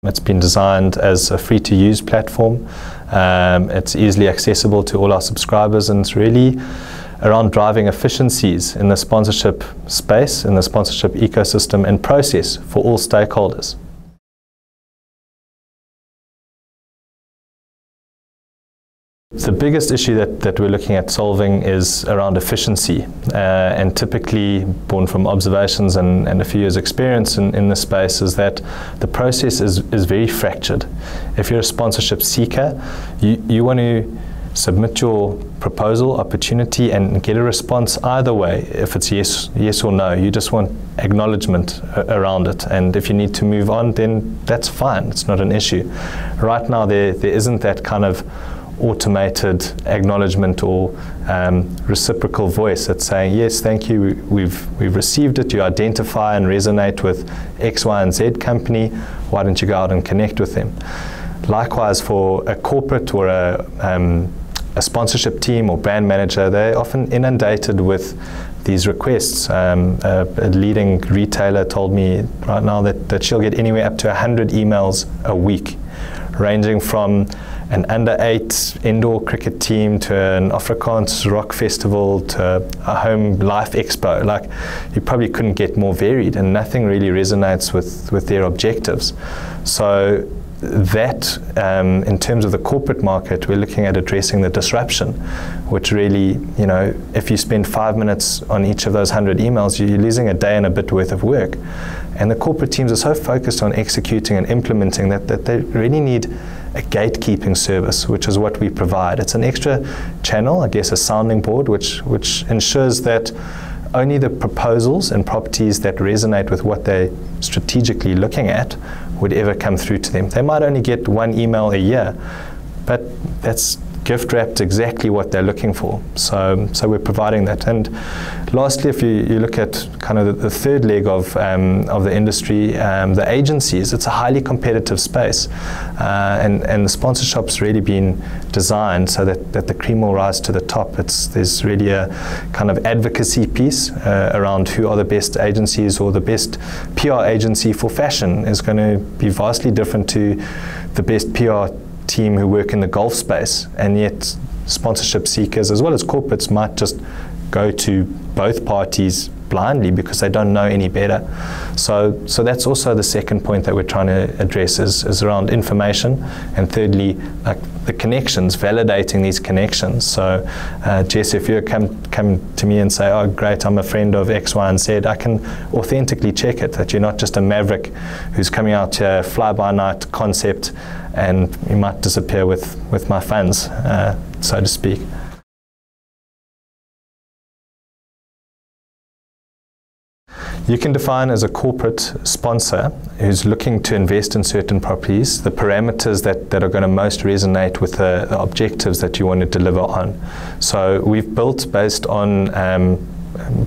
It's been designed as a free-to-use platform. It's easily accessible to all our subscribers, and it's really around driving efficiencies in the sponsorship space, in the sponsorship ecosystem and process for all stakeholders. The biggest issue that we're looking at solving is around efficiency, and typically born from observations and a few years' experience in this space is that the process is very fractured. If you're a sponsorship seeker, you want to submit your proposal, opportunity, and get a response either way. If it's yes or no, you just want acknowledgement around it. And if you need to move on, then that's fine. It's not an issue. Right now, there isn't that kind of automated acknowledgement or reciprocal voice that's saying, yes, thank you, we've received it, you identify and resonate with X, Y, and Z company, why don't you go out and connect with them? Likewise, for a corporate or a sponsorship team or brand manager, they're often inundated with these requests. A leading retailer told me right now that she'll get anywhere up to 100 emails a week, ranging from an under-8 indoor cricket team to an Afrikaans rock festival to a home life expo. Like, you probably couldn't get more varied, and nothing really resonates with their objectives. So that, in terms of the corporate market, we're looking at addressing the disruption, which really, you know, if you spend 5 minutes on each of those 100 emails, you're losing a day and a bit worth of work. And the corporate teams are so focused on executing and implementing that they really need a gatekeeping service, which is what we provide. It's an extra channel, I guess, a sounding board, which ensures that only the proposals and properties that resonate with what they're strategically looking at would ever come through to them. They might only get 1 email a year, but that's gift wrapped exactly what they're looking for. So we're providing that. And lastly, if you look at kind of the third leg of the industry, the agencies, it's a highly competitive space, and the sponsorship's really been designed so that the cream will rise to the top. There's really a kind of advocacy piece around who are the best agencies, or the best PR agency for fashion is going to be vastly different to the best PR team who work in the golf space, and yet sponsorship seekers as well as corporates might just go to both parties blindly because they don't know any better. So that's also the second point that we're trying to address is around information, and thirdly, like the connections, validating these connections. So Jess, if you come to me and say, oh great, I'm a friend of X, Y, and Z, I can authentically check it, that you're not just a maverick who's coming out to a fly-by-night concept and you might disappear with my funds, so to speak. You can define as a corporate sponsor who's looking to invest in certain properties the parameters that are going to most resonate with the objectives that you want to deliver on. So we've built based on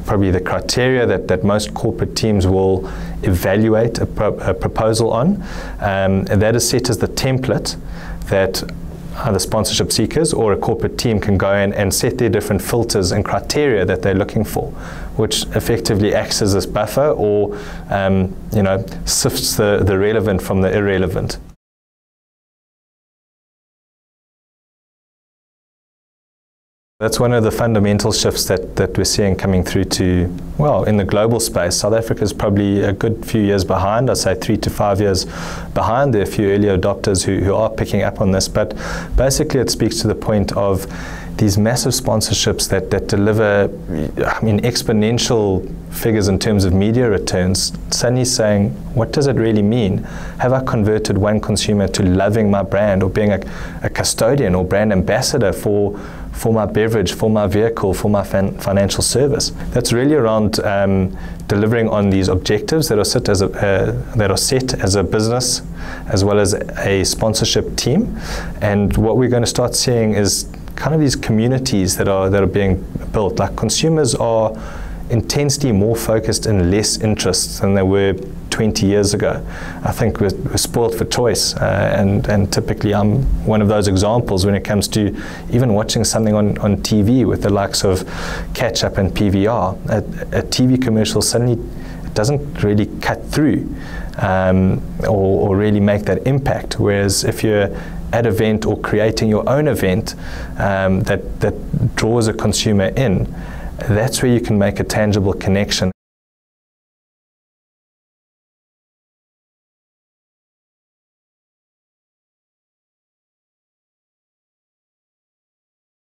probably the criteria that most corporate teams will evaluate a proposal on, and that is set as the template that either sponsorship seekers or a corporate team can go in and set their different filters and criteria that they're looking for, which effectively acts as this buffer or sifts the relevant from the irrelevant. That's one of the fundamental shifts that we're seeing coming through to, well, in the global space. South Africa is probably a good few years behind, I'd say 3 to 5 years behind. There are a few early adopters who are picking up on this, but basically it speaks to the point of these massive sponsorships that deliver, I mean, exponential figures in terms of media returns, suddenly saying, what does it really mean? Have I converted one consumer to loving my brand or being a custodian or brand ambassador for my beverage, for my vehicle, for my financial service? That's really around delivering on these objectives that are set as a business as well as a sponsorship team. And what we're going to start seeing is kind of these communities that are being built. Like, consumers are intensely more focused and less interests than they were 20 years ago. I think we're spoiled for choice, and typically I'm one of those examples when it comes to even watching something on TV with the likes of Catch Up and PVR. A TV commercial suddenly doesn't really cut through or really make that impact. Whereas if you're at an event or creating your own event that draws a consumer in, that's where you can make a tangible connection.